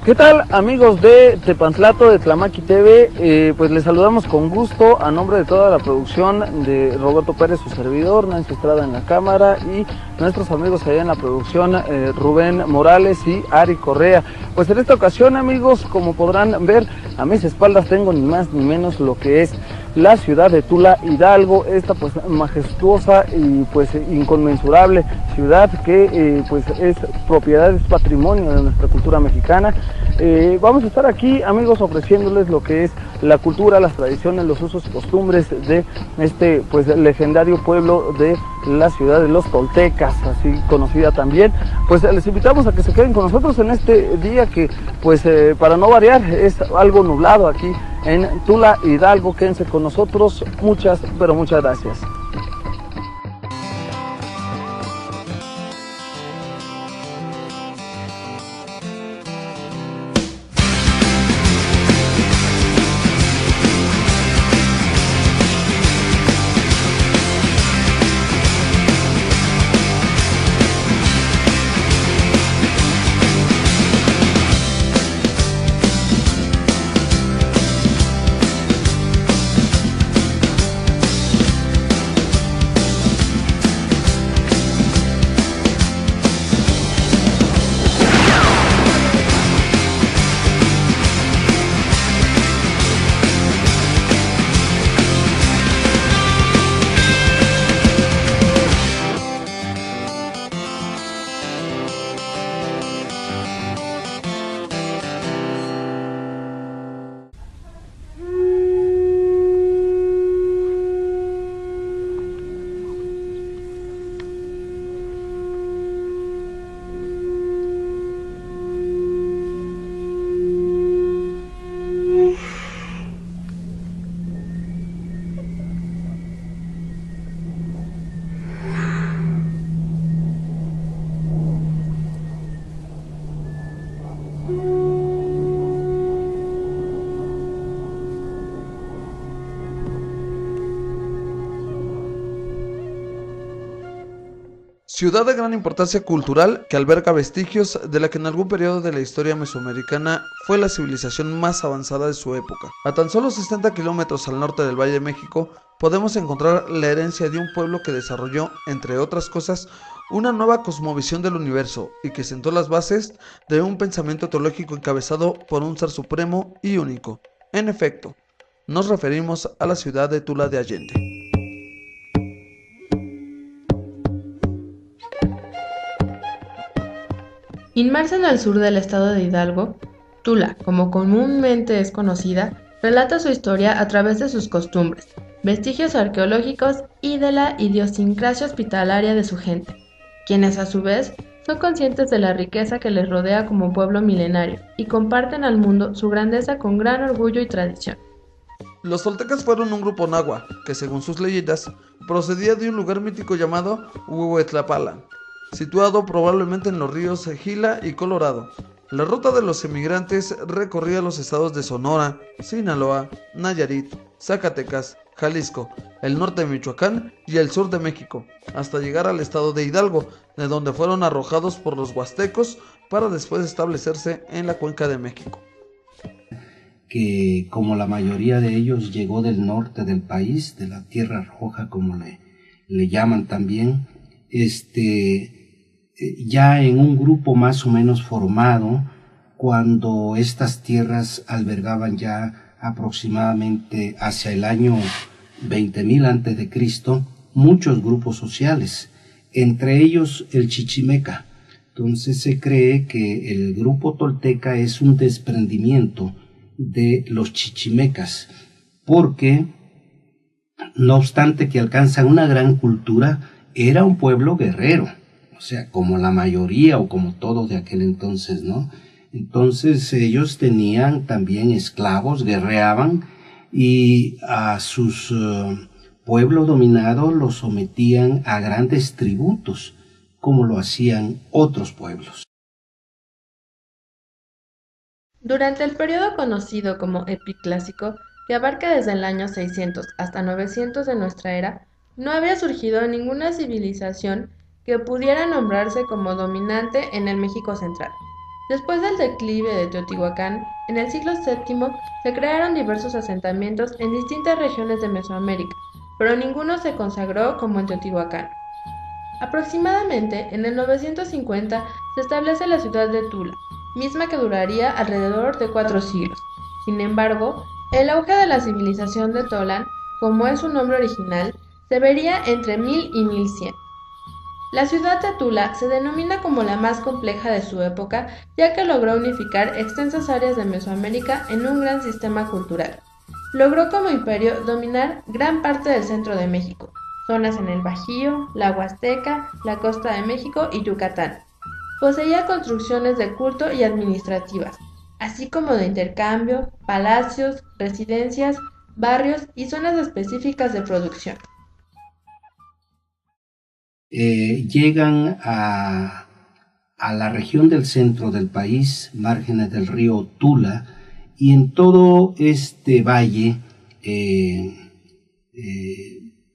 ¿Qué tal, amigos de Tepantlato, de Tlamaqui TV? Pues les saludamos con gusto a nombre de toda la producción de Roberto Pérez, su servidor, Nancy Estrada en la cámara y nuestros amigos allá en la producción, Rubén Morales y Ari Correa. Pues en esta ocasión, amigos, como podrán ver, a mis espaldas tengo ni más ni menos lo que es la ciudad de Tula Hidalgo, esta pues majestuosa y pues inconmensurable ciudad que pues es propiedad, es patrimonio de nuestra cultura mexicana. Vamos a estar aquí, amigos, ofreciéndoles lo que es la cultura, las tradiciones, los usos y costumbres de este pues legendario pueblo de la ciudad de los toltecas, así conocida también. Pues les invitamos a que se queden con nosotros en este día que pues para no variar es algo nublado aquí en Tula Hidalgo. Quédense con nosotros, muchas pero muchas gracias. Ciudad de gran importancia cultural que alberga vestigios de la que en algún periodo de la historia mesoamericana fue la civilización más avanzada de su época. A tan solo 60 kilómetros al norte del Valle de México podemos encontrar la herencia de un pueblo que desarrolló, entre otras cosas, una nueva cosmovisión del universo y que sentó las bases de un pensamiento teológico encabezado por un ser supremo y único. En efecto, nos referimos a la ciudad de Tula de Allende. Inmersa en el sur del estado de Hidalgo, Tula, como comúnmente es conocida, relata su historia a través de sus costumbres, vestigios arqueológicos y de la idiosincrasia hospitalaria de su gente, quienes a su vez son conscientes de la riqueza que les rodea como pueblo milenario y comparten al mundo su grandeza con gran orgullo y tradición. Los toltecas fueron un grupo náhuatl que, según sus leyendas, procedía de un lugar mítico llamado Huehuetlapala, situado probablemente en los ríos Gila y Colorado. La ruta de los emigrantes recorría los estados de Sonora, Sinaloa, Nayarit, Zacatecas, Jalisco, el norte de Michoacán y el sur de México, hasta llegar al estado de Hidalgo, de donde fueron arrojados por los huastecos para después establecerse en la Cuenca de México. Que como la mayoría de ellos llegó del norte del país, de la Tierra Roja como le llaman también, ya en un grupo más o menos formado, cuando estas tierras albergaban ya aproximadamente hacia el año 20.000 antes de Cristo, muchos grupos sociales, entre ellos el chichimeca. Entonces se cree que el grupo tolteca es un desprendimiento de los chichimecas, porque no obstante que alcanzan una gran cultura, era un pueblo guerrero, o sea, como la mayoría o como todos de aquel entonces, ¿no? Entonces ellos tenían también esclavos, guerreaban y a sus pueblos dominados los sometían a grandes tributos, como lo hacían otros pueblos. Durante el periodo conocido como Epiclásico, que abarca desde el año 600 hasta 900 de nuestra era, no había surgido ninguna civilización que pudiera nombrarse como dominante en el México central. Después del declive de Teotihuacán, en el siglo VII se crearon diversos asentamientos en distintas regiones de Mesoamérica, pero ninguno se consagró como en Teotihuacán. Aproximadamente en el 950 se establece la ciudad de Tula, misma que duraría alrededor de 4 siglos. Sin embargo, el auge de la civilización de Tolan, como es su nombre original, se vería entre 1000 y 1100. La ciudad de Tula se denomina como la más compleja de su época, ya que logró unificar extensas áreas de Mesoamérica en un gran sistema cultural. Logró como imperio dominar gran parte del centro de México, zonas en el Bajío, la Huasteca, la costa de México y Yucatán. Poseía construcciones de culto y administrativas, así como de intercambio, palacios, residencias, barrios y zonas específicas de producción. Llegan a la región del centro del país, márgenes del río Tula, y en todo este valle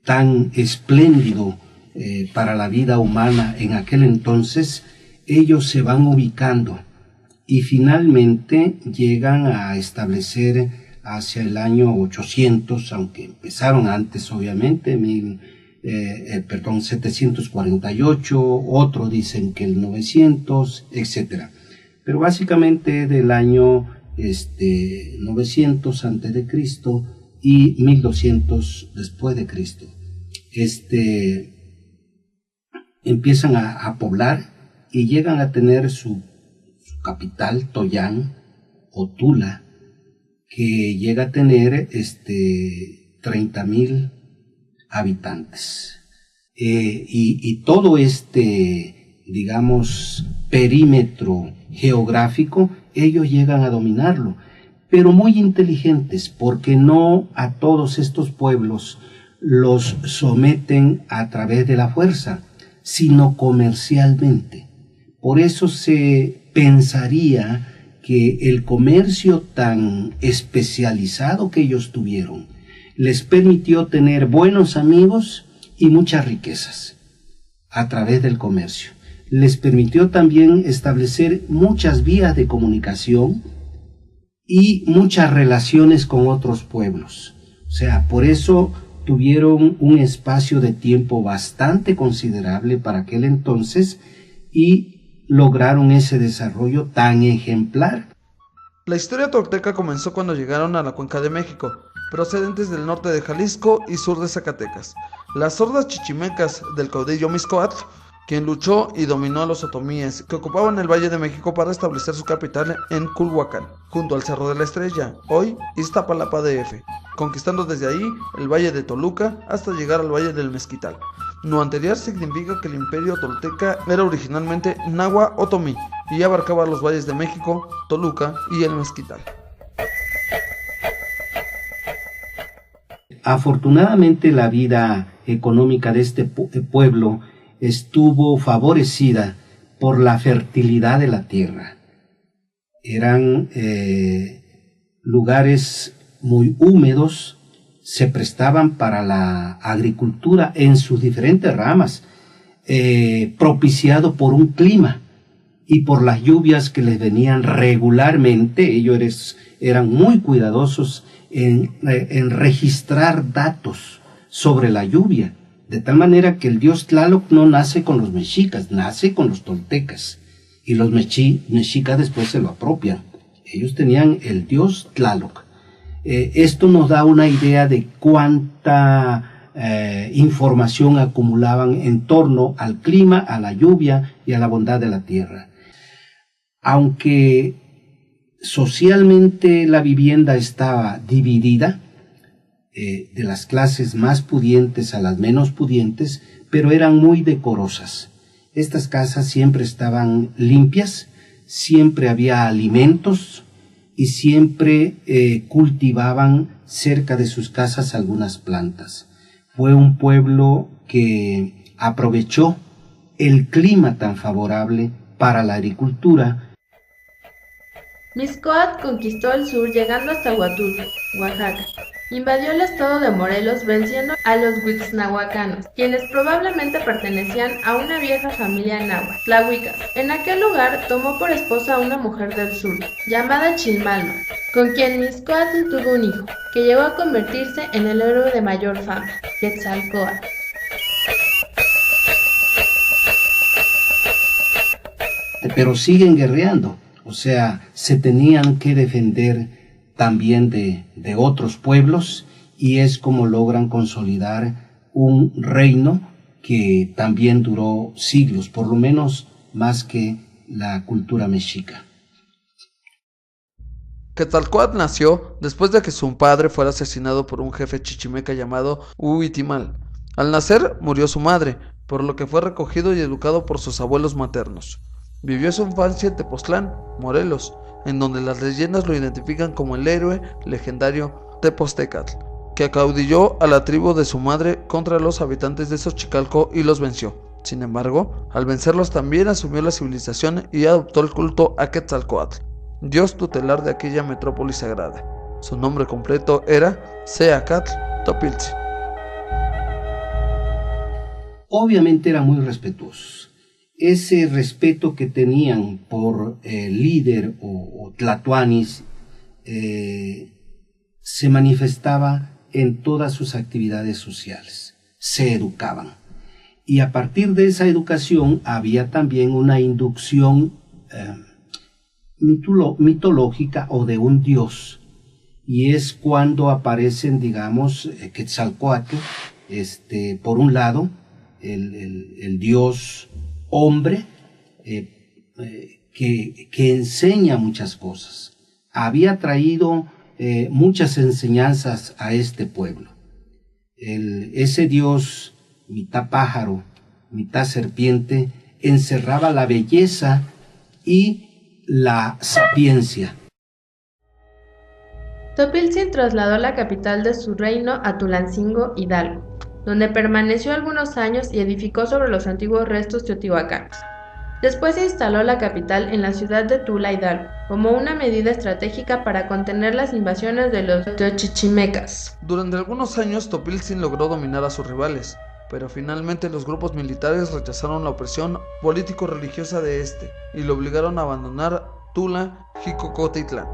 tan espléndido para la vida humana en aquel entonces, ellos se van ubicando y finalmente llegan a establecer hacia el año 800, aunque empezaron antes obviamente, 748, otros dicen que el 900, etc. Pero básicamente del año 900 antes de Cristo y 1200 después de Cristo. Empiezan a poblar y llegan a tener su capital, Toyán o Tula, que llega a tener 30,000 habitantes. Y todo digamos, perímetro geográfico, ellos llegan a dominarlo, pero muy inteligentes, porque no a todos estos pueblos los someten a través de la fuerza, sino comercialmente. Por eso se pensaría que el comercio tan especializado que ellos tuvieron les permitió tener buenos amigos y muchas riquezas a través del comercio. Les permitió también establecer muchas vías de comunicación y muchas relaciones con otros pueblos. O sea, por eso tuvieron un espacio de tiempo bastante considerable para aquel entonces y lograron ese desarrollo tan ejemplar. La historia tolteca comenzó cuando llegaron a la Cuenca de México, procedentes del norte de Jalisco y sur de Zacatecas. Las hordas chichimecas del caudillo Mixcoatl, quien luchó y dominó a los otomíes que ocupaban el Valle de México para establecer su capital en Culhuacán, junto al Cerro de la Estrella, hoy Iztapalapa DF, conquistando desde ahí el Valle de Toluca hasta llegar al Valle del Mezquital. Lo anterior significa que el imperio tolteca era originalmente Nahua Otomí y abarcaba los valles de México, Toluca y el Mezquital. Afortunadamente la vida económica de este pueblo estuvo favorecida por la fertilidad de la tierra. Eran lugares muy húmedos, se prestaban para la agricultura en sus diferentes ramas, propiciado por un clima y por las lluvias que les venían regularmente. Ellos eran muy cuidadosos en registrar datos sobre la lluvia, de tal manera que el dios Tlaloc no nace con los mexicas, nace con los toltecas, y los mexicas después se lo apropian. Ellos tenían el dios Tlaloc. Esto nos da una idea de cuánta información acumulaban en torno al clima, a la lluvia y a la bondad de la tierra. Aunque socialmente la vivienda estaba dividida, de las clases más pudientes a las menos pudientes, pero eran muy decorosas. Estas casas siempre estaban limpias, siempre había alimentos y siempre cultivaban cerca de sus casas algunas plantas. Fue un pueblo que aprovechó el clima tan favorable para la agricultura. Mixcoatl conquistó el sur llegando hasta Huatulco, Oaxaca. invadió el estado de Morelos venciendo a los huixnahuacanos, quienes probablemente pertenecían a una vieja familia náhuatl, tlahuicas. En aquel lugar tomó por esposa a una mujer del sur, llamada Chilmalma, con quien Mixcoatl tuvo un hijo, que llegó a convertirse en el héroe de mayor fama, Quetzalcóatl. Pero siguen guerreando, o sea, se tenían que defender también de otros pueblos, y es como logran consolidar un reino que también duró siglos, por lo menos más que la cultura mexica. Quetzalcóatl nació después de que su padre fuera asesinado por un jefe chichimeca llamado Huitimal. Al nacer murió su madre, por lo que fue recogido y educado por sus abuelos maternos. Vivió su infancia en Tepoztlán, Morelos, en donde las leyendas lo identifican como el héroe legendario Tepoztecatl, que acaudilló a la tribu de su madre contra los habitantes de Xochicalco y los venció. Sin embargo, al vencerlos también asumió la civilización y adoptó el culto a Quetzalcóatl, dios tutelar de aquella metrópoli sagrada. Su nombre completo era Seacatl Topiltzin. Obviamente era muy respetuoso. Ese respeto que tenían por el líder o tlatoanis se manifestaba en todas sus actividades sociales. Se educaban. Y a partir de esa educación había también una inducción mitológica o de un dios. Y es cuando aparecen, digamos, Quetzalcóatl, por un lado, el dios hombre que enseña muchas cosas. Había traído muchas enseñanzas a este pueblo. Ese dios, mitad pájaro, mitad serpiente, encerraba la belleza y la sapiencia. Topiltzin trasladó la capital de su reino a Tulancingo, Hidalgo, donde permaneció algunos años y edificó sobre los antiguos restos teotihuacanos. Después instaló la capital en la ciudad de Tula, Hidalgo, como una medida estratégica para contener las invasiones de los teochichimecas. Durante algunos años Topiltzin logró dominar a sus rivales, pero finalmente los grupos militares rechazaron la opresión político-religiosa de este y lo obligaron a abandonar Tula, Jicocotitlán.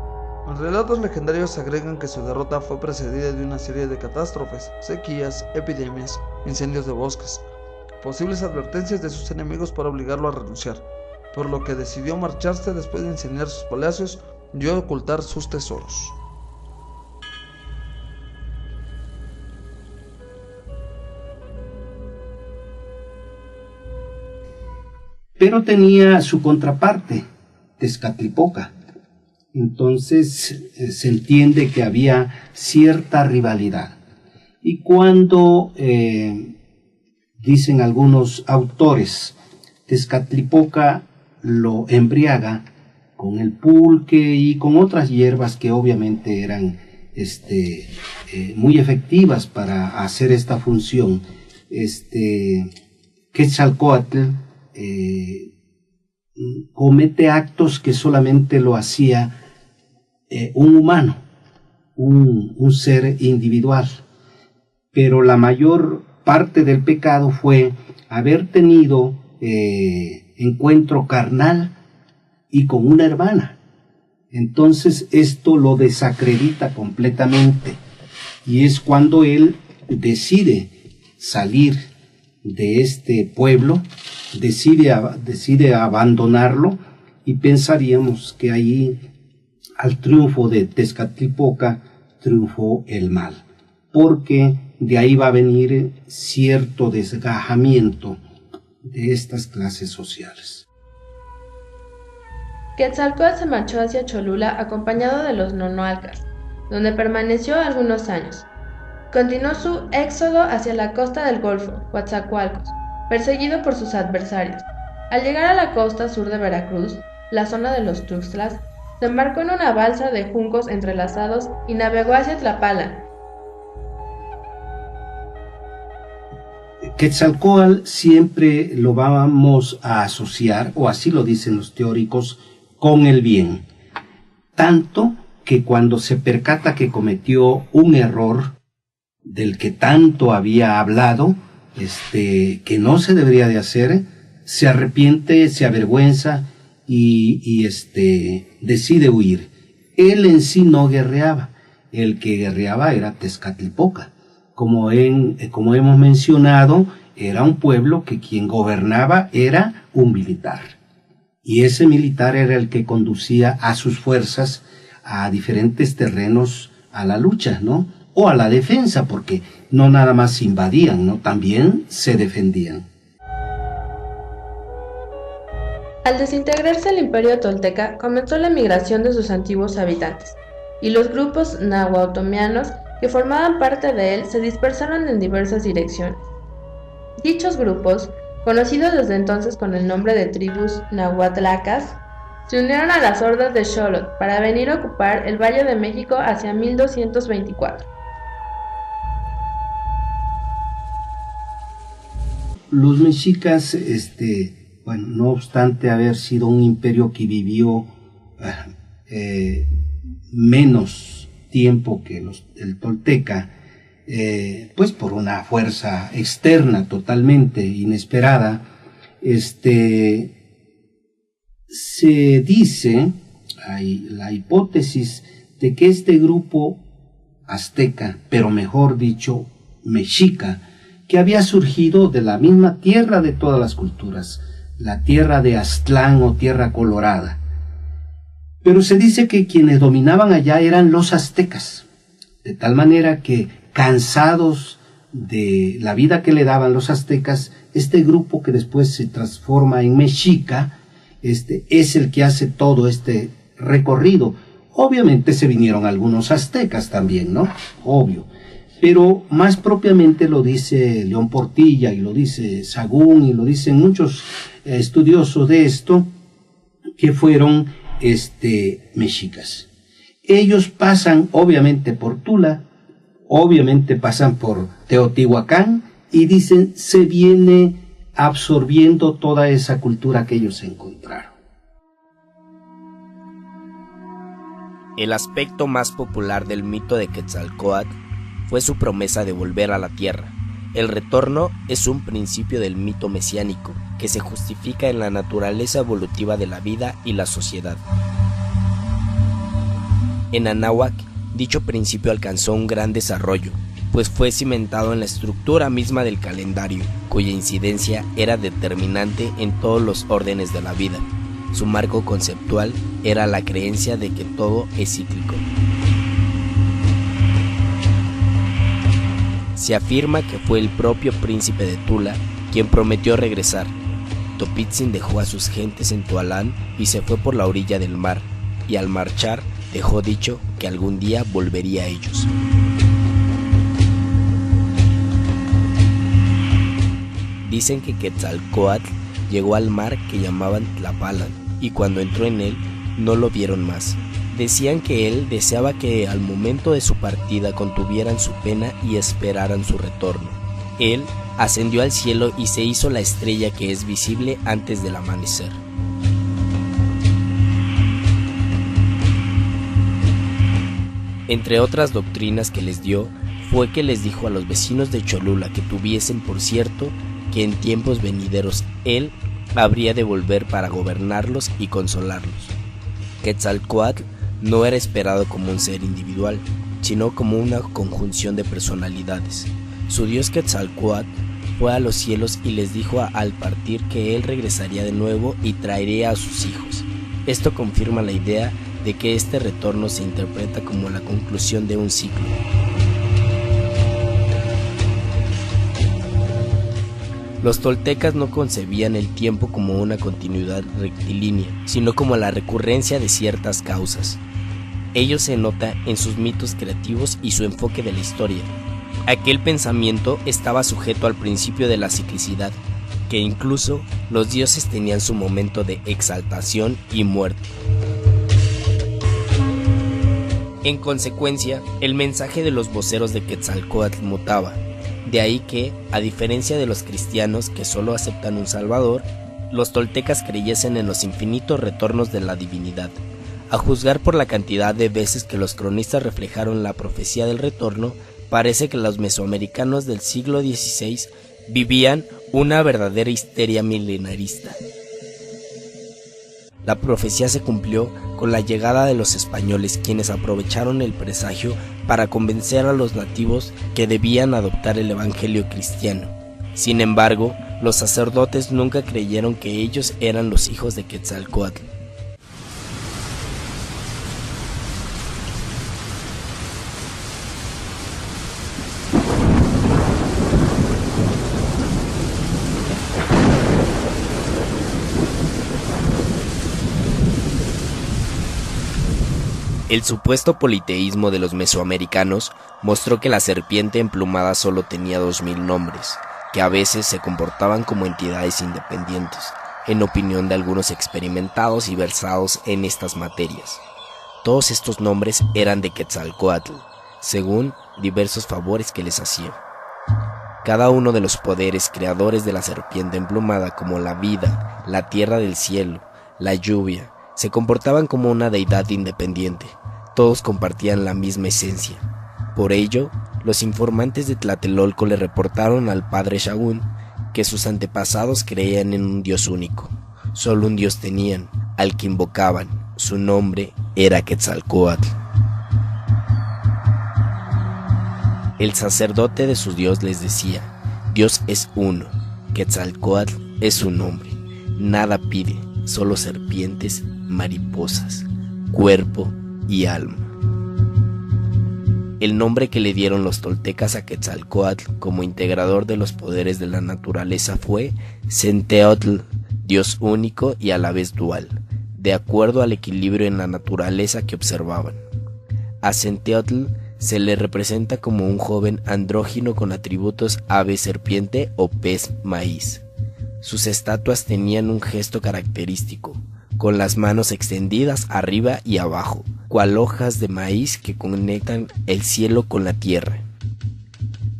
Los relatos legendarios agregan que su derrota fue precedida de una serie de catástrofes, sequías, epidemias, incendios de bosques, posibles advertencias de sus enemigos para obligarlo a renunciar, por lo que decidió marcharse después de incendiar sus palacios y ocultar sus tesoros. Pero tenía su contraparte, Tezcatlipoca. Entonces se entiende que había cierta rivalidad. Y cuando, dicen algunos autores, Tezcatlipoca lo embriaga con el pulque y con otras hierbas que obviamente eran muy efectivas para hacer esta función, Quetzalcóatl comete actos que solamente lo hacía un humano, un ser individual, pero la mayor parte del pecado fue haber tenido encuentro carnal y con una hermana. Entonces esto lo desacredita completamente, y es cuando él decide salir de este pueblo, decide abandonarlo, y pensaríamos que ahí, al triunfo de Tezcatlipoca, triunfó el mal, porque de ahí va a venir cierto desgajamiento de estas clases sociales. Quetzalcóatl se marchó hacia Cholula acompañado de los nonoalcas, donde permaneció algunos años. Continuó su éxodo hacia la costa del Golfo, Coatzacoalcos, perseguido por sus adversarios. Al llegar a la costa sur de Veracruz, la zona de los Tuxtlas, se embarcó en una balsa de juncos entrelazados y navegó hacia Tlapalan. Quetzalcóatl siempre lo vamos a asociar, o así lo dicen los teóricos, con el bien, tanto que cuando se percata que cometió un error del que tanto había hablado, que no se debería de hacer, se arrepiente, se avergüenza y decide huir. Él en sí no guerreaba, el que guerreaba era Tezcatlipoca. Como hemos mencionado, era un pueblo que quien gobernaba era un militar. Y ese militar era el que conducía a sus fuerzas a diferentes terrenos a la lucha, ¿no? O a la defensa, porque no nada más invadían, ¿no? También se defendían. Al desintegrarse el imperio tolteca, comenzó la migración de sus antiguos habitantes, y los grupos nahuatomianos que formaban parte de él se dispersaron en diversas direcciones. Dichos grupos, conocidos desde entonces con el nombre de tribus nahuatlacas, se unieron a las hordas de Xolotl para venir a ocupar el Valle de México hacia 1224. Los mexicas, no obstante haber sido un imperio que vivió menos tiempo que el tolteca, pues por una fuerza externa totalmente inesperada, se dice, hay la hipótesis de que este grupo azteca, pero mejor dicho mexica, que había surgido de la misma tierra de todas las culturas, la tierra de Aztlán o tierra colorada. Pero se dice que quienes dominaban allá eran los aztecas, de tal manera que, cansados de la vida que le daban los aztecas, este grupo que después se transforma en mexica, es el que hace todo este recorrido. Obviamente se vinieron algunos aztecas también, ¿no? Obvio. Pero más propiamente lo dice León Portilla y lo dice Sagún y lo dicen muchos estudiosos de esto, que fueron mexicas. Ellos pasan obviamente por Tula, obviamente pasan por Teotihuacán y dicen se viene absorbiendo toda esa cultura que ellos encontraron. El aspecto más popular del mito de Quetzalcóatl fue su promesa de volver a la tierra. El retorno es un principio del mito mesiánico que se justifica en la naturaleza evolutiva de la vida y la sociedad. En Anáhuac, dicho principio alcanzó un gran desarrollo, pues fue cimentado en la estructura misma del calendario, cuya incidencia era determinante en todos los órdenes de la vida. Su marco conceptual era la creencia de que todo es cíclico. Se afirma que fue el propio príncipe de Tula quien prometió regresar. Topitzin dejó a sus gentes en Tualán y se fue por la orilla del mar, y al marchar dejó dicho que algún día volvería a ellos. Dicen que Quetzalcóatl llegó al mar que llamaban Tlapalan, y cuando entró en él no lo vieron más. Decían que él deseaba que al momento de su partida contuvieran su pena y esperaran su retorno. Él ascendió al cielo y se hizo la estrella que es visible antes del amanecer. Entre otras doctrinas que les dio, fue que les dijo a los vecinos de Cholula que tuviesen por cierto que en tiempos venideros él habría de volver para gobernarlos y consolarlos. Quetzalcóatl no era esperado como un ser individual, sino como una conjunción de personalidades. Su dios Quetzalcóatl fue a los cielos y les dijo al partir que él regresaría de nuevo y traería a sus hijos. Esto confirma la idea de que este retorno se interpreta como la conclusión de un ciclo. Los toltecas no concebían el tiempo como una continuidad rectilínea, sino como la recurrencia de ciertas causas. Ello se nota en sus mitos creativos y su enfoque de la historia. Aquel pensamiento estaba sujeto al principio de la ciclicidad, que incluso los dioses tenían su momento de exaltación y muerte. En consecuencia, el mensaje de los voceros de Quetzalcóatl mutaba. De ahí que, a diferencia de los cristianos que solo aceptan un salvador, los toltecas creyesen en los infinitos retornos de la divinidad. A juzgar por la cantidad de veces que los cronistas reflejaron la profecía del retorno, parece que los mesoamericanos del siglo XVI vivían una verdadera histeria milenarista. La profecía se cumplió con la llegada de los españoles, quienes aprovecharon el presagio para convencer a los nativos que debían adoptar el evangelio cristiano. Sin embargo, los sacerdotes nunca creyeron que ellos eran los hijos de Quetzalcóatl. El supuesto politeísmo de los mesoamericanos mostró que la serpiente emplumada solo tenía 2000 nombres, que a veces se comportaban como entidades independientes, en opinión de algunos experimentados y versados en estas materias. Todos estos nombres eran de Quetzalcóatl, según diversos favores que les hacía. Cada uno de los poderes creadores de la serpiente emplumada, como la vida, la tierra del cielo, la lluvia, se comportaban como una deidad independiente. Todos compartían la misma esencia. Por ello, los informantes de Tlatelolco le reportaron al padre Sahagún que sus antepasados creían en un dios único. Solo un dios tenían, al que invocaban. Su nombre era Quetzalcóatl. El sacerdote de su dios les decía: Dios es uno, Quetzalcóatl es su nombre. Nada pide, solo serpientes, mariposas, cuerpo y alma. El nombre que le dieron los toltecas a Quetzalcóatl como integrador de los poderes de la naturaleza fue Centeotl, Dios único y a la vez dual, de acuerdo al equilibrio en la naturaleza que observaban. A Centeotl se le representa como un joven andrógino con atributos ave serpiente o pez maíz. Sus estatuas tenían un gesto característico, con las manos extendidas arriba y abajo, cual hojas de maíz que conectan el cielo con la tierra.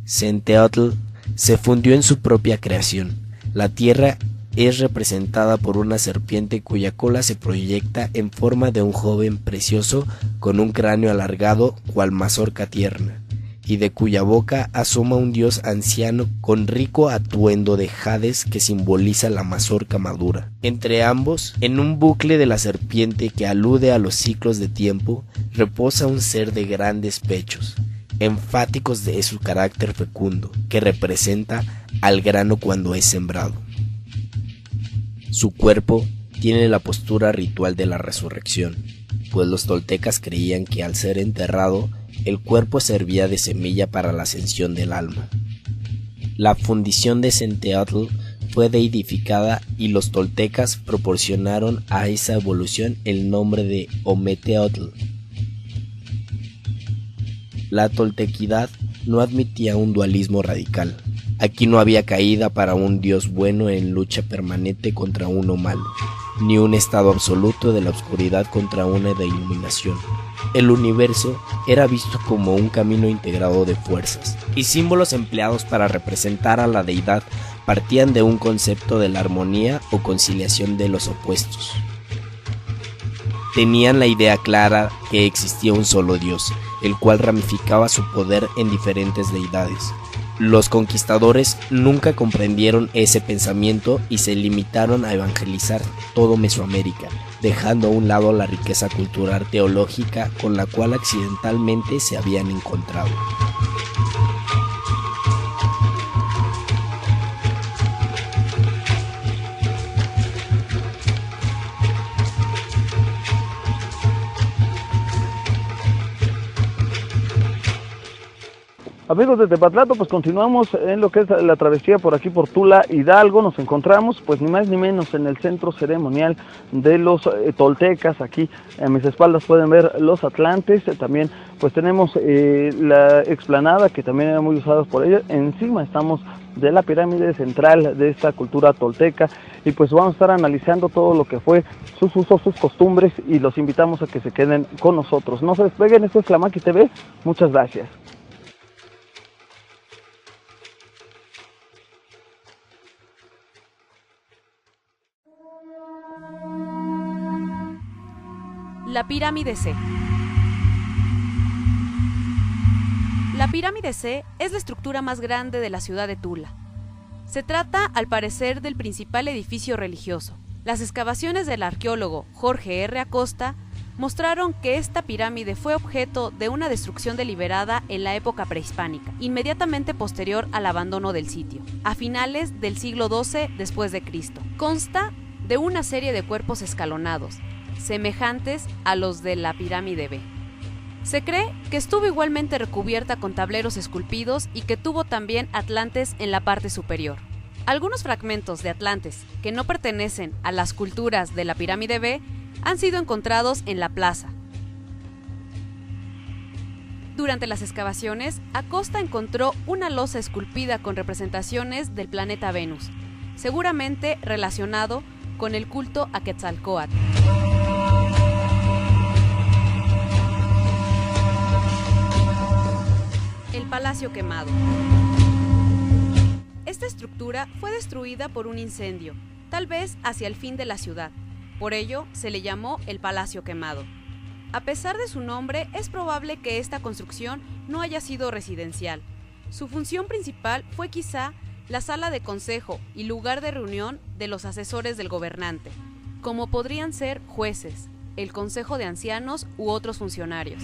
Centeotl se fundió en su propia creación. La tierra es representada por una serpiente cuya cola se proyecta en forma de un joven precioso con un cráneo alargado cual mazorca tierna, y de cuya boca asoma un dios anciano con rico atuendo de jades que simboliza la mazorca madura. Entre ambos, en un bucle de la serpiente que alude a los ciclos de tiempo, reposa un ser de grandes pechos, enfáticos de su carácter fecundo, que representa al grano cuando es sembrado. Su cuerpo tiene la postura ritual de la resurrección, pues los toltecas creían que al ser enterrado, el cuerpo servía de semilla para la ascensión del alma. La fundición de Centeotl fue deidificada y los toltecas proporcionaron a esa evolución el nombre de Ometeotl. La toltequidad no admitía un dualismo radical. Aquí no había caída para un dios bueno en lucha permanente contra uno malo, ni un estado absoluto de la oscuridad contra una de iluminación. El universo era visto como un camino integrado de fuerzas, y símbolos empleados para representar a la deidad partían de un concepto de la armonía o conciliación de los opuestos. Tenían la idea clara que existía un solo Dios, el cual ramificaba su poder en diferentes deidades. Los conquistadores nunca comprendieron ese pensamiento y se limitaron a evangelizar todo Mesoamérica, dejando a un lado la riqueza cultural teológica con la cual accidentalmente se habían encontrado. Amigos de Tepatlato, pues continuamos en lo que es la travesía por aquí por Tula Hidalgo. Nos encontramos pues ni más ni menos en el centro ceremonial de los toltecas. Aquí a mis espaldas pueden ver los atlantes. También pues tenemos la explanada que también era muy usada por ellos. Encima estamos de la pirámide central de esta cultura tolteca y pues vamos a estar analizando todo lo que fue sus usos, sus costumbres, y los invitamos a que se queden con nosotros. No se despeguen, esto es Tlamaki TV. Muchas gracias. La pirámide C. La pirámide C es la estructura más grande de la ciudad de Tula. Se trata, al parecer, del principal edificio religioso. Las excavaciones del arqueólogo Jorge R. Acosta mostraron que esta pirámide fue objeto de una destrucción deliberada en la época prehispánica, inmediatamente posterior al abandono del sitio, a finales del siglo XII después de Cristo. Consta de una serie de cuerpos escalonados, semejantes a los de la pirámide B. Se cree que estuvo igualmente recubierta con tableros esculpidos y que tuvo también atlantes en la parte superior. Algunos fragmentos de atlantes que no pertenecen a las culturas de la pirámide B han sido encontrados en la plaza. Durante las excavaciones, Acosta encontró una losa esculpida con representaciones del planeta Venus, seguramente relacionado con el culto a Quetzalcóatl. El Palacio Quemado. Esta estructura fue destruida por un incendio, tal vez hacia el fin de la ciudad. Por ello, se le llamó el Palacio Quemado. A pesar de su nombre, es probable que esta construcción no haya sido residencial. Su función principal fue quizá la sala de consejo y lugar de reunión de los asesores del gobernante, como podrían ser jueces, el consejo de ancianos u otros funcionarios.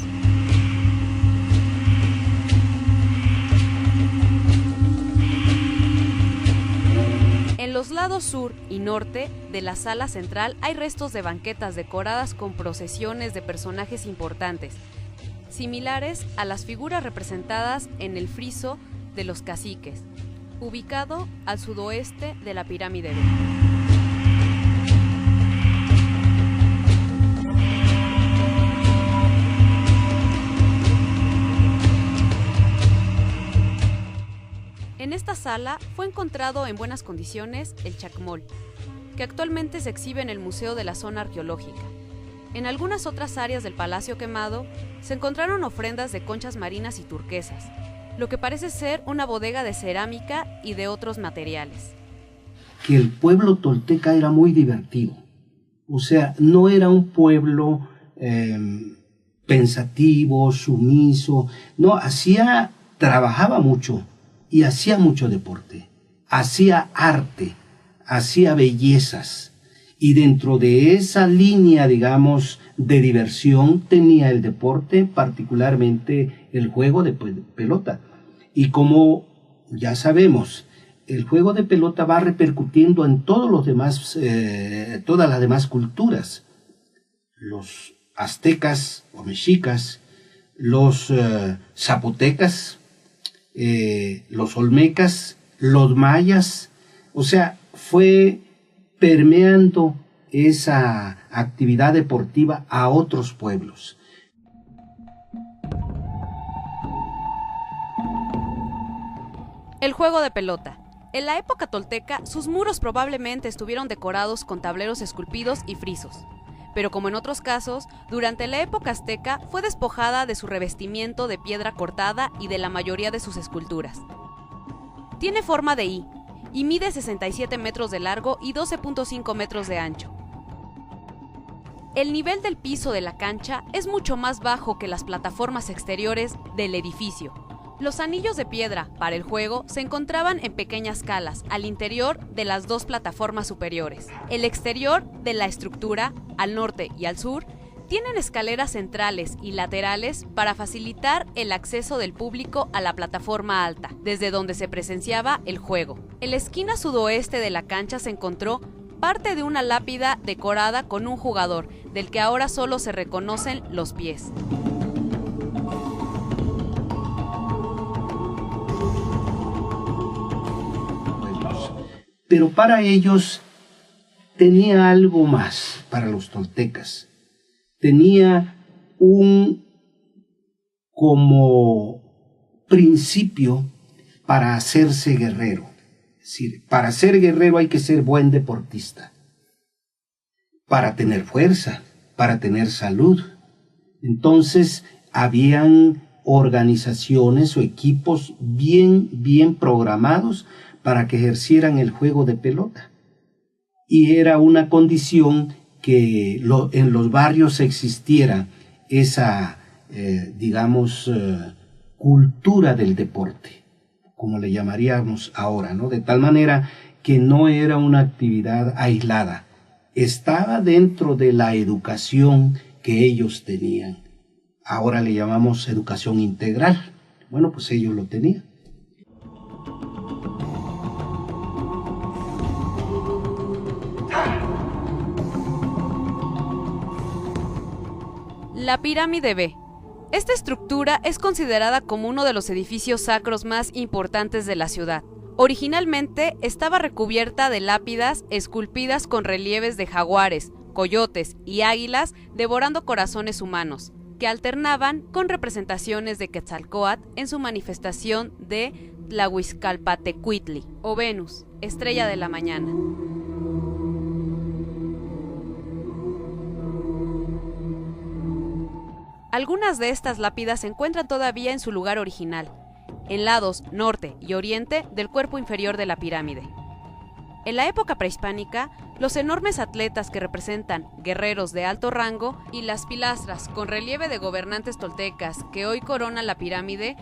En los lados sur y norte de la sala central hay restos de banquetas decoradas con procesiones de personajes importantes, similares a las figuras representadas en el friso de los caciques, ubicado al sudoeste de la pirámide B. En esta sala fue encontrado en buenas condiciones el chacmol, que actualmente se exhibe en el Museo de la Zona Arqueológica. En algunas otras áreas del Palacio Quemado se encontraron ofrendas de conchas marinas y turquesas, lo que parece ser una bodega de cerámica y de otros materiales. Que el pueblo tolteca era muy divertido, o sea, no era un pueblo pensativo, sumiso, no, trabajaba mucho. Y hacía mucho deporte, hacía arte, hacía bellezas. Y dentro de esa línea, digamos, de diversión, tenía el deporte, particularmente el juego de pelota. Y como ya sabemos, el juego de pelota va repercutiendo en todos los demás, todas las demás culturas. Los aztecas o mexicas, los zapotecas, los olmecas, los mayas, o sea, fue permeando esa actividad deportiva a otros pueblos. El juego de pelota. En la época tolteca, sus muros probablemente estuvieron decorados con tableros esculpidos y frisos. Pero como en otros casos, durante la época azteca fue despojada de su revestimiento de piedra cortada y de la mayoría de sus esculturas. Tiene forma de I y mide 67 metros de largo y 12.5 metros de ancho. El nivel del piso de la cancha es mucho más bajo que las plataformas exteriores del edificio. Los anillos de piedra para el juego se encontraban en pequeñas calas al interior de las dos plataformas superiores. El exterior de la estructura, al norte y al sur, tienen escaleras centrales y laterales para facilitar el acceso del público a la plataforma alta, desde donde se presenciaba el juego. En la esquina sudoeste de la cancha se encontró parte de una lápida decorada con un jugador, del que ahora solo se reconocen los pies. Pero para ellos tenía algo más, para los toltecas. Tenía un como principio para hacerse guerrero. Es decir, para ser guerrero hay que ser buen deportista. Para tener fuerza, para tener salud. Entonces, habían organizaciones o equipos bien programados para que ejercieran el juego de pelota. Y era una condición que en los barrios existiera esa, cultura del deporte, como le llamaríamos ahora, ¿no? De tal manera que no era una actividad aislada, estaba dentro de la educación que ellos tenían. Ahora le llamamos educación integral. Bueno, pues ellos lo tenían. La pirámide B. Esta estructura es considerada como uno de los edificios sacros más importantes de la ciudad. Originalmente estaba recubierta de lápidas esculpidas con relieves de jaguares, coyotes y águilas devorando corazones humanos, que alternaban con representaciones de Quetzalcóatl en su manifestación de Tlahuizcalpatecuitli, o Venus, estrella de la mañana. Algunas de estas lápidas se encuentran todavía en su lugar original, en lados norte y oriente del cuerpo inferior de la pirámide. En la época prehispánica, los enormes atletas que representan guerreros de alto rango y las pilastras con relieve de gobernantes toltecas que hoy coronan la pirámide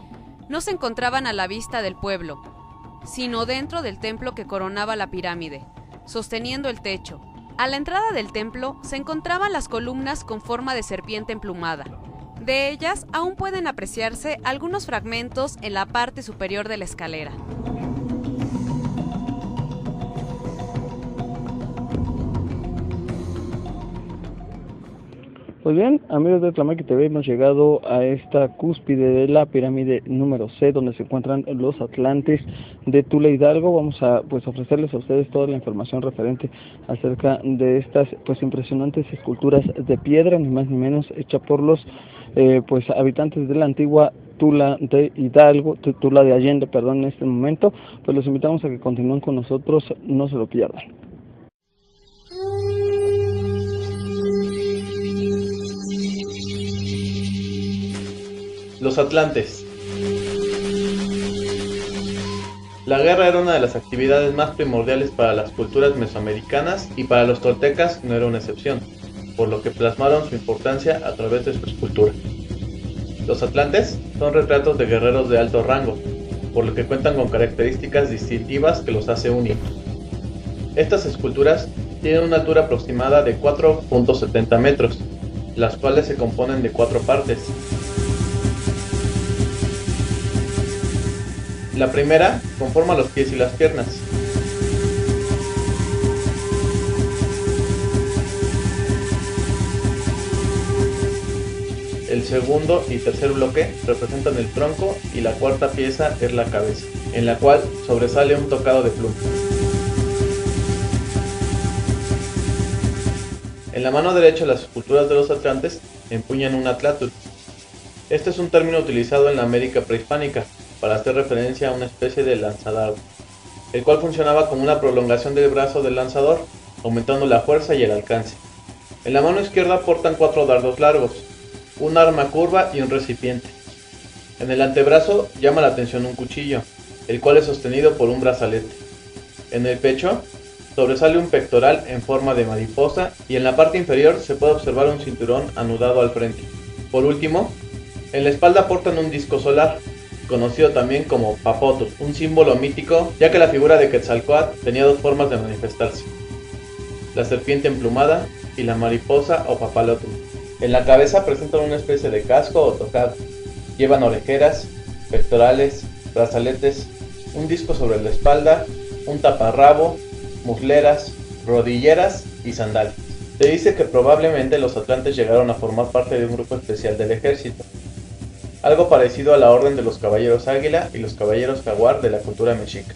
no se encontraban a la vista del pueblo, sino dentro del templo que coronaba la pirámide, sosteniendo el techo. A la entrada del templo se encontraban las columnas con forma de serpiente emplumada. De ellas aún pueden apreciarse algunos fragmentos en la parte superior de la escalera. Pues bien, amigos de Tlamaki TV, hemos llegado a esta cúspide de la pirámide número C, donde se encuentran los atlantes de Tula Hidalgo. Vamos a ofrecerles a ustedes toda la información referente acerca de estas impresionantes esculturas de piedra, ni más ni menos, hecha por los habitantes de la antigua Tula de Hidalgo, Tula de Allende, perdón, en este momento. Pues los invitamos a que continúen con nosotros, no se lo pierdan. Los atlantes. La guerra era una de las actividades más primordiales para las culturas mesoamericanas y para los toltecas no era una excepción, por lo que plasmaron su importancia a través de su escultura. Los atlantes son retratos de guerreros de alto rango, por lo que cuentan con características distintivas que los hace únicos. Estas esculturas tienen una altura aproximada de 4.70 metros, las cuales se componen de 4 partes. La primera conforma los pies y las piernas. El segundo y tercer bloque representan el tronco y la cuarta pieza es la cabeza, en la cual sobresale un tocado de pluma. En la mano derecha las esculturas de los atlantes empuñan un atlátul. Este es un término utilizado en la América prehispánica para hacer referencia a una especie de lanzadardo, el cual funcionaba como una prolongación del brazo del lanzador, aumentando la fuerza y el alcance. En la mano izquierda portan 4 dardos largos, un arma curva y un recipiente. En el antebrazo llama la atención un cuchillo, el cual es sostenido por un brazalete. En el pecho sobresale un pectoral en forma de mariposa y en la parte inferior se puede observar un cinturón anudado al frente. Por último, en la espalda portan un disco solar, conocido también como papotl, un símbolo mítico, ya que la figura de Quetzalcóatl tenía 2 formas de manifestarse: la serpiente emplumada y la mariposa o papalotl. En la cabeza presentan una especie de casco o tocado. Llevan orejeras, pectorales, brazaletes, un disco sobre la espalda, un taparrabo, musleras, rodilleras y sandalias. Se dice que probablemente los atlantes llegaron a formar parte de un grupo especial del ejército, algo parecido a la orden de los caballeros águila y los caballeros jaguar de la cultura mexica.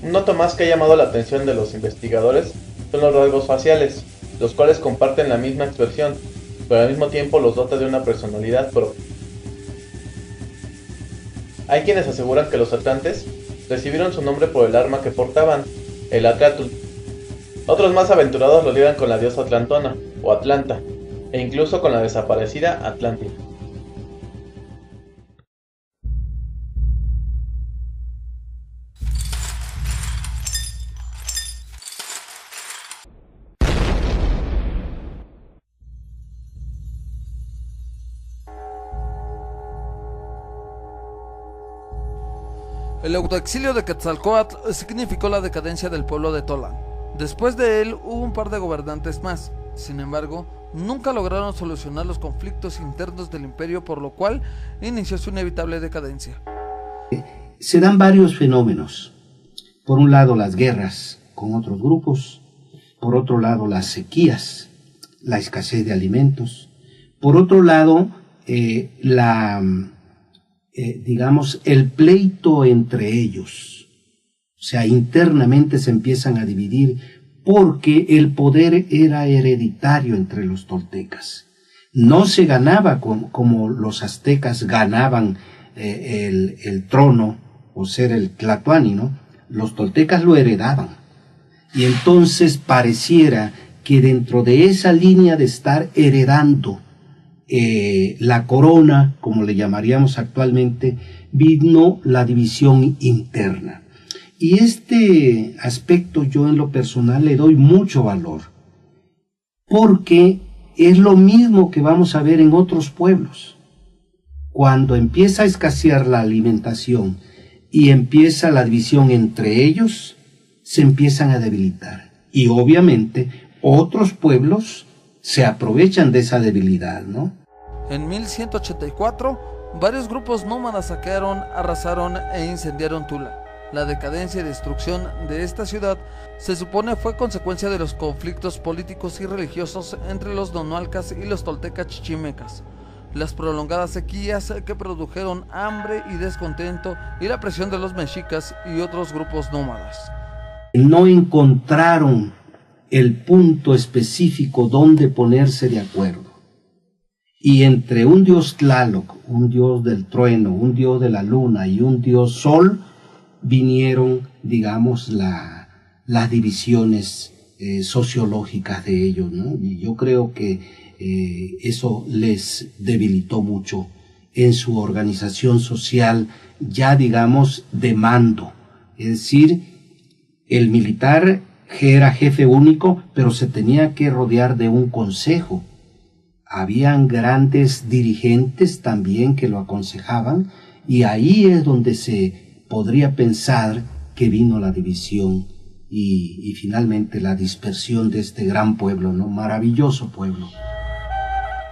Un dato más que ha llamado la atención de los investigadores son los rasgos faciales, los cuales comparten la misma expresión, pero al mismo tiempo los dota de una personalidad propia. Hay quienes aseguran que los atlantes recibieron su nombre por el arma que portaban, el atlátul. Otros más aventurados lo ligan con la diosa atlantona, o Atlanta, e incluso con la desaparecida Atlántida. El autoexilio de Quetzalcóatl significó la decadencia del pueblo de Tolan. Después de él hubo un par de gobernantes más. Sin embargo, nunca lograron solucionar los conflictos internos del imperio, por lo cual inició su inevitable decadencia. Se dan varios fenómenos. Por un lado, las guerras con otros grupos. Por otro lado, las sequías, la escasez de alimentos. Por otro lado, el pleito entre ellos. O sea, internamente se empiezan a dividir porque el poder era hereditario entre los toltecas. No se ganaba como los aztecas ganaban el trono o ser el tlatoani, ¿no? Los toltecas lo heredaban. Y entonces pareciera que dentro de esa línea de estar heredando la corona, como le llamaríamos actualmente, vino la división interna. Y este aspecto yo en lo personal le doy mucho valor, porque es lo mismo que vamos a ver en otros pueblos. Cuando empieza a escasear la alimentación y empieza la división entre ellos, se empiezan a debilitar. Y obviamente otros pueblos se aprovechan de esa debilidad, ¿no? En 1184, varios grupos nómadas saquearon, arrasaron e incendiaron Tula. La decadencia y destrucción de esta ciudad se supone fue consecuencia de los conflictos políticos y religiosos entre los nonualcas y los toltecas chichimecas, las prolongadas sequías que produjeron hambre y descontento y la presión de los mexicas y otros grupos nómadas. No encontraron el punto específico donde ponerse de acuerdo. Y entre un dios Tlaloc, un dios del trueno, un dios de la luna y un dios sol, vinieron, digamos, las divisiones sociológicas de ellos, ¿no? Y yo creo que eso les debilitó mucho en su organización social, ya digamos, de mando. Es decir, el militar era jefe único, pero se tenía que rodear de un consejo. Habían grandes dirigentes también que lo aconsejaban, y ahí es donde se podría pensar que vino la división y finalmente la dispersión de este gran pueblo, ¿no? Maravilloso pueblo.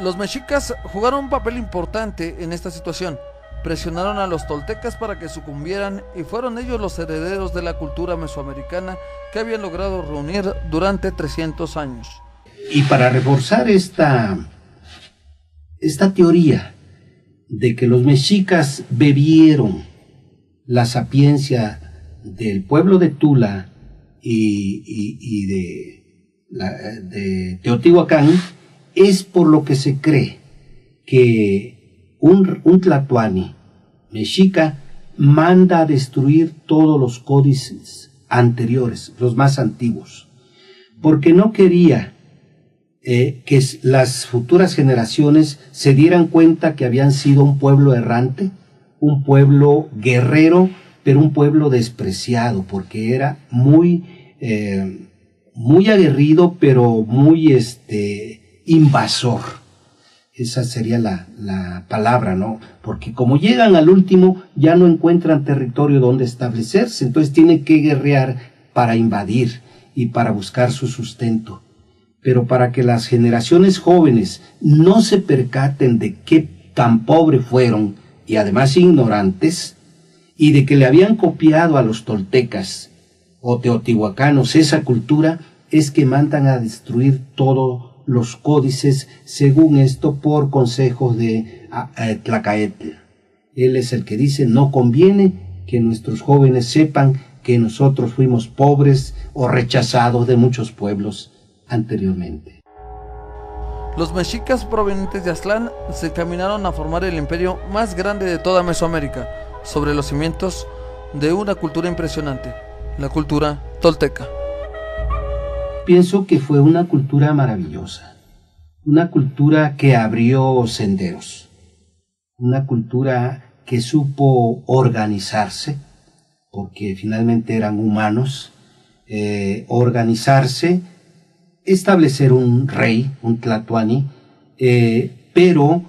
Los mexicas jugaron un papel importante en esta situación. Presionaron a los toltecas para que sucumbieran y fueron ellos los herederos de la cultura mesoamericana que habían logrado reunir durante 300 años. Y para reforzar esta teoría de que los mexicas bebieron la sapiencia del pueblo de Tula y de Teotihuacán, es por lo que se cree que un tlatoani mexica manda a destruir todos los códices anteriores, los más antiguos, porque no quería que las futuras generaciones se dieran cuenta que habían sido un pueblo errante, un pueblo guerrero, pero un pueblo despreciado, porque era muy aguerrido, pero muy invasor. Esa sería la palabra, ¿no? Porque como llegan al último, ya no encuentran territorio donde establecerse, entonces tienen que guerrear para invadir y para buscar su sustento. Pero para que las generaciones jóvenes no se percaten de qué tan pobres fueron, y además ignorantes, y de que le habían copiado a los toltecas o teotihuacanos esa cultura, es que mandan a destruir todos los códices, según esto, por consejos de Tlacaetl. Él es el que dice: no conviene que nuestros jóvenes sepan que nosotros fuimos pobres o rechazados de muchos pueblos anteriormente. Los mexicas provenientes de Aztlán se encaminaron a formar el imperio más grande de toda Mesoamérica, sobre los cimientos de una cultura impresionante, la cultura tolteca. Pienso que fue una cultura maravillosa, una cultura que abrió senderos, una cultura que supo organizarse, porque finalmente eran humanos, organizarse, establecer un rey, un tlatoani, pero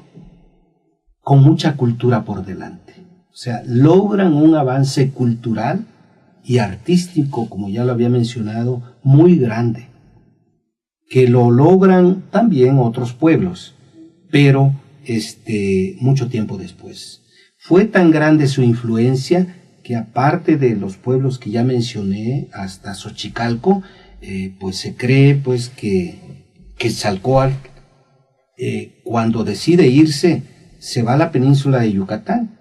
con mucha cultura por delante. O sea, logran un avance cultural y artístico, como ya lo había mencionado, muy grande, que lo logran también otros pueblos, pero mucho tiempo después. Fue tan grande su influencia que aparte de los pueblos que ya mencioné, hasta Xochicalco, pues se cree pues que Quetzalcóatl, cuando decide irse, se va a la península de Yucatán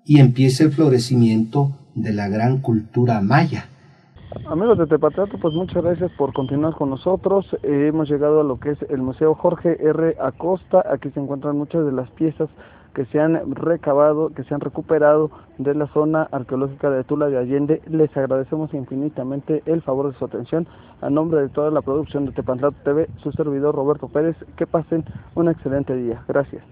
y empieza el florecimiento de la gran cultura maya. Amigos de Tepatlato, pues muchas gracias por continuar con nosotros. Hemos llegado a lo que es el Museo Jorge R. Acosta. Aquí se encuentran muchas de las piezas que se han recabado, que se han recuperado de la zona arqueológica de Tula de Allende. Les agradecemos infinitamente el favor de su atención. A nombre de toda la producción de Tepatlato TV, su servidor Roberto Pérez, que pasen un excelente día. Gracias.